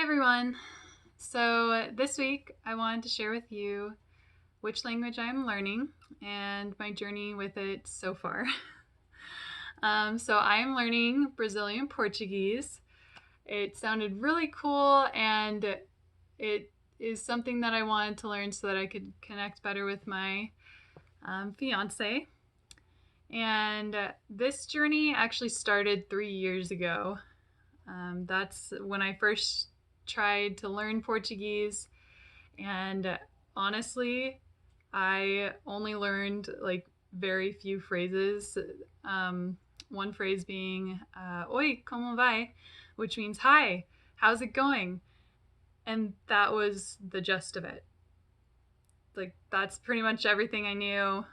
Hi everyone. So this week I wanted to share with you which language I'm learning and my journey with it so far. So I'm learning Brazilian Portuguese. It sounded really cool and it is something that I wanted to learn so that I could connect better with my fiance. And this journey actually started 3 years ago. That's when I first tried to learn Portuguese. And honestly, I only learned like very few phrases. One phrase being, Oi, como vai? Which means, hi, how's it going? And that was the gist of it. Like, that's pretty much everything I knew.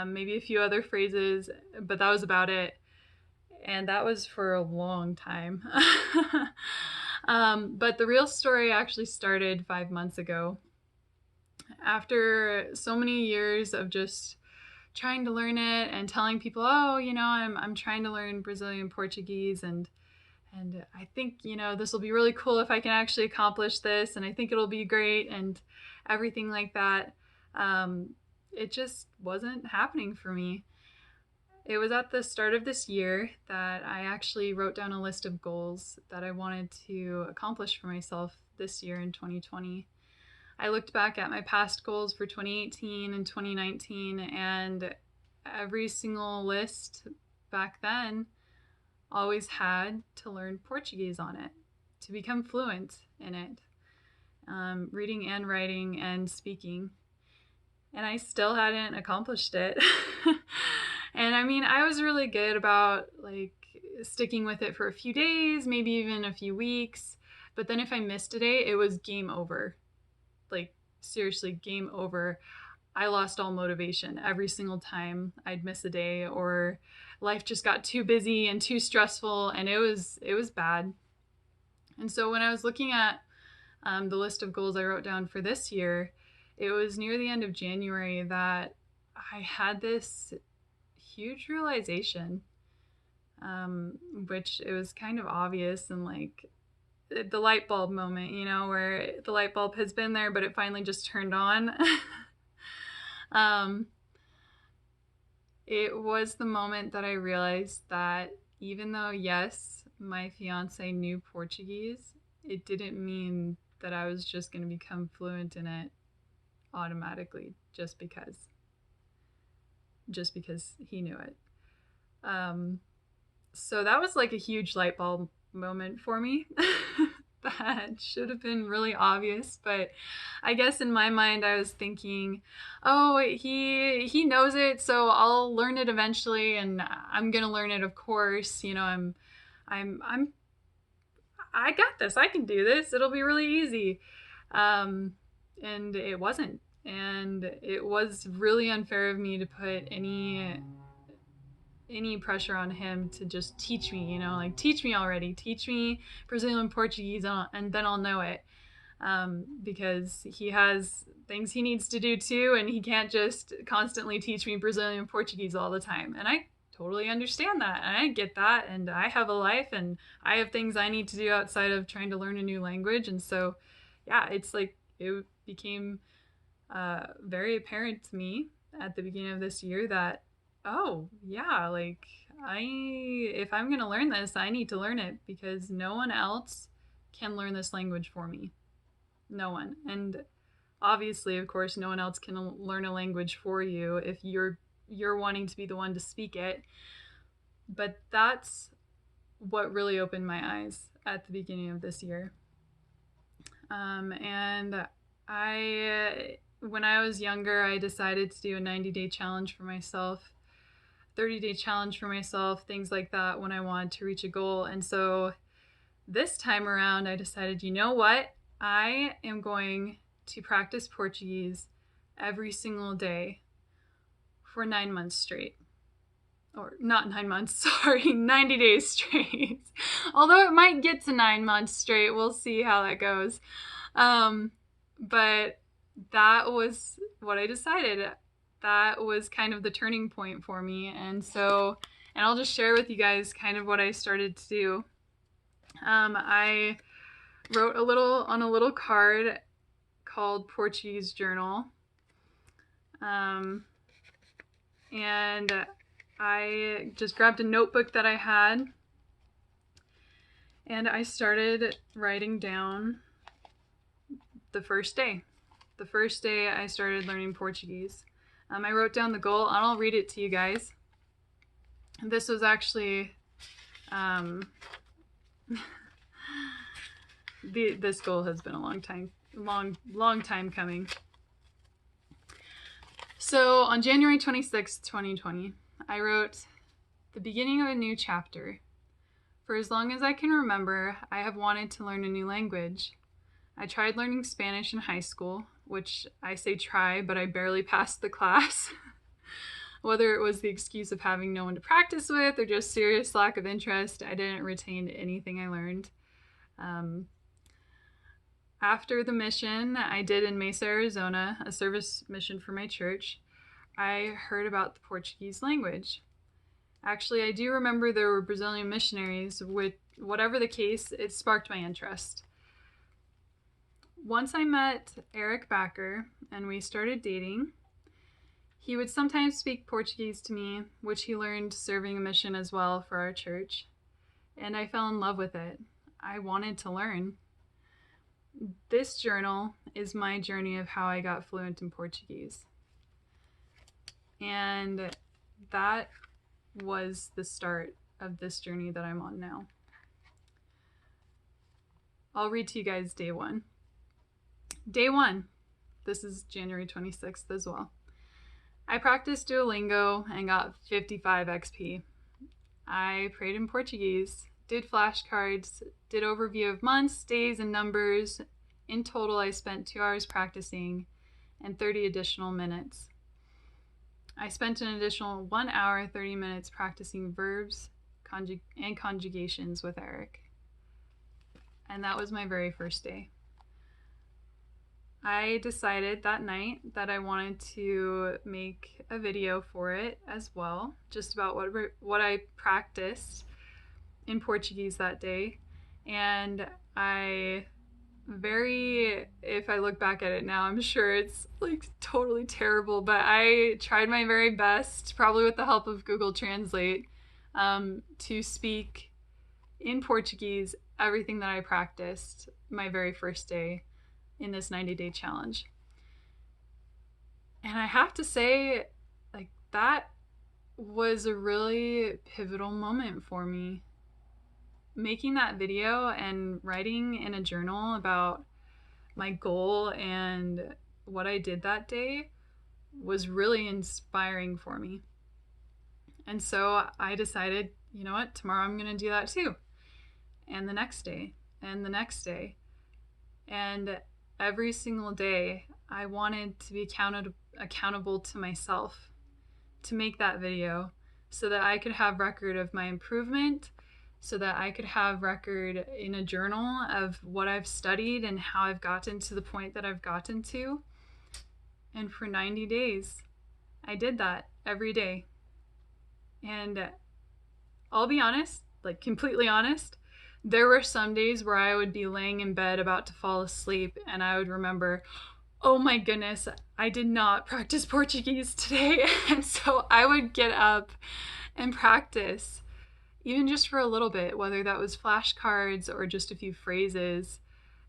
Maybe a few other phrases, but that was about it. And that was for a long time. But the real story actually started 5 months ago. After so many years of just trying to learn it and telling people, oh, I'm trying to learn Brazilian Portuguese and I think, this will be really cool if I can actually accomplish this and I think it'll be great and everything like that. It just wasn't happening for me. It was at the start of this year that I actually wrote down a list of goals that I wanted to accomplish for myself this year in 2020. I looked back at my past goals for 2018 and 2019, and every single list back then always had to learn Portuguese on it, to become fluent in it, reading and writing and speaking. And I still hadn't accomplished it. And I mean, I was really good about like sticking with it for a few days, maybe even a few weeks. But then if I missed a day, it was game over. Like, seriously, game over. I lost all motivation every single time I'd miss a day, or life just got too busy and too stressful, and it was bad. And so when I was looking at the list of goals I wrote down for this year, it was near the end of January that I had this huge realization, which it was kind of obvious and like the light bulb moment, where the light bulb has been there, but it finally just turned on. um, it was the moment that I realized that even though, yes, my fiance knew Portuguese, it didn't mean that I was just going to become fluent in it automatically just because he knew it. So that was like a huge light bulb moment for me. That should have been really obvious, but I guess in my mind I was thinking, oh, he knows it, so I'll learn it eventually, and I'm gonna learn it, of course. I'm I got this. I can do this. It'll be really easy. And it wasn't, and it was really unfair of me to put any pressure on him to just teach me, like teach me already, teach me Brazilian Portuguese, and then I'll know it. Because he has things he needs to do too, and he can't just constantly teach me Brazilian Portuguese all the time. And I totally understand that, and I get that, and I have a life, and I have things I need to do outside of trying to learn a new language. And so, yeah, it's like it became very apparent to me at the beginning of this year that, oh yeah, like if I'm gonna learn this, I need to learn it because no one else can learn this language for me. No one. And obviously, of course, no one else can learn a language for you if you're wanting to be the one to speak it. But that's what really opened my eyes at the beginning of this year. And when I was younger, I decided to do a 90-day challenge for myself, 30-day challenge for myself, things like that when I wanted to reach a goal. And so this time around, I decided, you know what? I am going to practice Portuguese every single day for 9 months straight. Or not 9 months, sorry, 90 days straight. Although it might get to 9 months straight, we'll see how that goes. But that was what I decided. That was kind of the turning point for me. And I'll just share with you guys kind of what I started to do. I wrote on a little card called Portuguese Journal. And I just grabbed a notebook that I had, and I started writing down the first day. The first day I started learning Portuguese. I wrote down the goal, and I'll read it to you guys. This was actually, this goal has been a long time coming. So on January 26, 2020, I wrote, "The beginning of a new chapter. For as long as I can remember, I have wanted to learn a new language. I tried learning Spanish in high school, which I say try, but I barely passed the class. Whether it was the excuse of having no one to practice with or just serious lack of interest, I didn't retain anything I learned. After the mission I did in Mesa, Arizona, a service mission for my church, I heard about the Portuguese language. Actually, I do remember there were Brazilian missionaries. With whatever the case, it sparked my interest. Once I met Eric Backer and we started dating, he would sometimes speak Portuguese to me, which he learned serving a mission as well for our church, and I fell in love with it. I wanted to learn. This journal is my journey of how I got fluent in Portuguese. And that was the start of this journey that I'm on now. I'll read to you guys day one. Day one. This is January 26th as well. I practiced Duolingo and got 55 XP. I prayed in Portuguese, did flashcards, did overview of months, days, and numbers. In total, I spent 2 hours practicing and 30 additional minutes. I spent an additional 1 hour, 30 minutes practicing verbs and conjugations with Eric. And that was my very first day. I decided that night that I wanted to make a video for it as well, just about what I practiced in Portuguese that day. And if I look back at it now, I'm sure it's like totally terrible, but I tried my very best, probably with the help of Google Translate, to speak in Portuguese everything that I practiced my very first day in this 90-day challenge. And I have to say, like, that was a really pivotal moment for me. Making that video and writing in a journal about my goal and what I did that day was really inspiring for me. And so I decided, you know what, tomorrow I'm going to do that too. And the next day, and the next day. And every single day, I wanted to be accountable to myself to make that video so that I could have record of my improvement, so that I could have record in a journal of what I've studied and how I've gotten to the point that I've gotten to. And for 90 days, I did that every day. And I'll be honest, like completely honest, there were some days where I would be laying in bed about to fall asleep and I would remember, oh my goodness, I did not practice Portuguese today. And so I would get up and practice, even just for a little bit, whether that was flashcards or just a few phrases.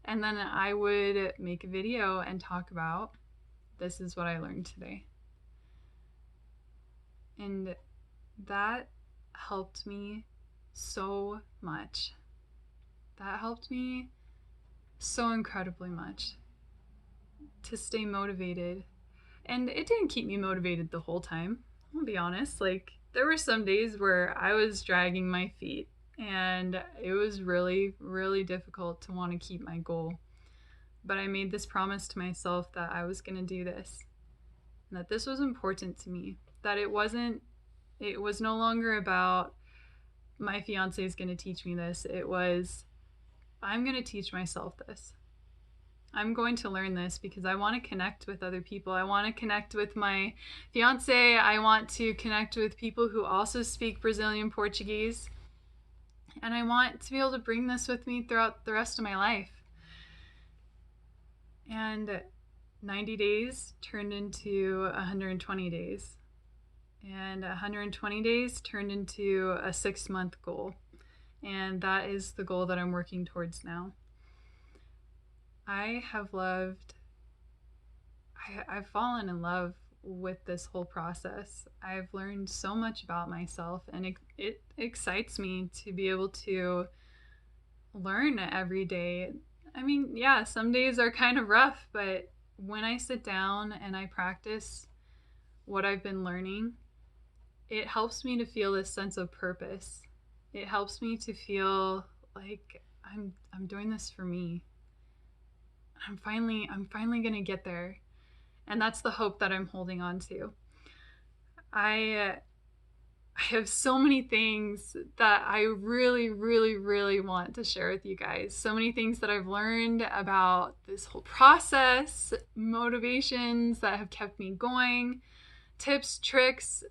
And then I would make a video and talk about, this is what I learned today. And that helped me so much. That helped me so incredibly much to stay motivated. And it didn't keep me motivated the whole time, I'll be honest. Like, there were some days where I was dragging my feet and it was really, really difficult to want to keep my goal. But I made this promise to myself that I was going to do this, and that this was important to me, that it was no longer about my fiance is going to teach me this. It was, I'm going to teach myself this. I'm going to learn this because I want to connect with other people. I want to connect with my fiance. I want to connect with people who also speak Brazilian Portuguese. And I want to be able to bring this with me throughout the rest of my life. And 90 days turned into 120 days. And 120 days turned into a 6-month goal. And that is the goal that I'm working towards now. I've fallen in love with this whole process. I've learned so much about myself, and it excites me to be able to learn every day. I mean, yeah, some days are kind of rough, but when I sit down and I practice what I've been learning, it helps me to feel this sense of purpose. It helps me to feel like I'm doing this for me. I'm finally going to get there. And that's the hope that I'm holding on to. I have so many things that I really, really, really want to share with you guys. So many things that I've learned about this whole process, motivations that have kept me going, tips, tricks,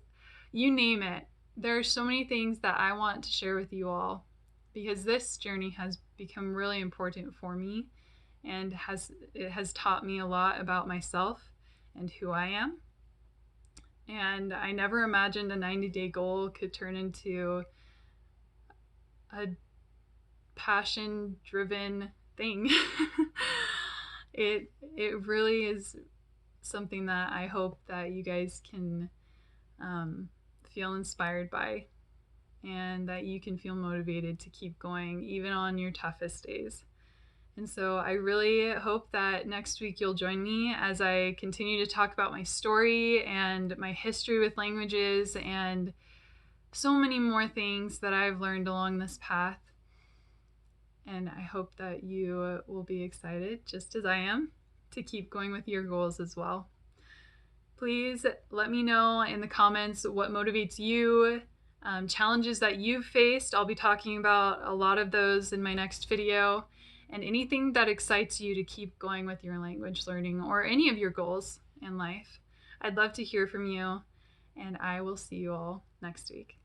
you name it. There are so many things that I want to share with you all because this journey has become really important for me, and it has taught me a lot about myself and who I am. And I never imagined a 90-day goal could turn into a passion-driven thing. It really is something that I hope that you guys can feel inspired by, and that you can feel motivated to keep going even on your toughest days. And so I really hope that next week you'll join me as I continue to talk about my story and my history with languages and so many more things that I've learned along this path. And I hope that you will be excited, just as I am, to keep going with your goals as well. Please let me know in the comments what motivates you, challenges that you've faced. I'll be talking about a lot of those in my next video. And anything that excites you to keep going with your language learning or any of your goals in life. I'd love to hear from you, and I will see you all next week.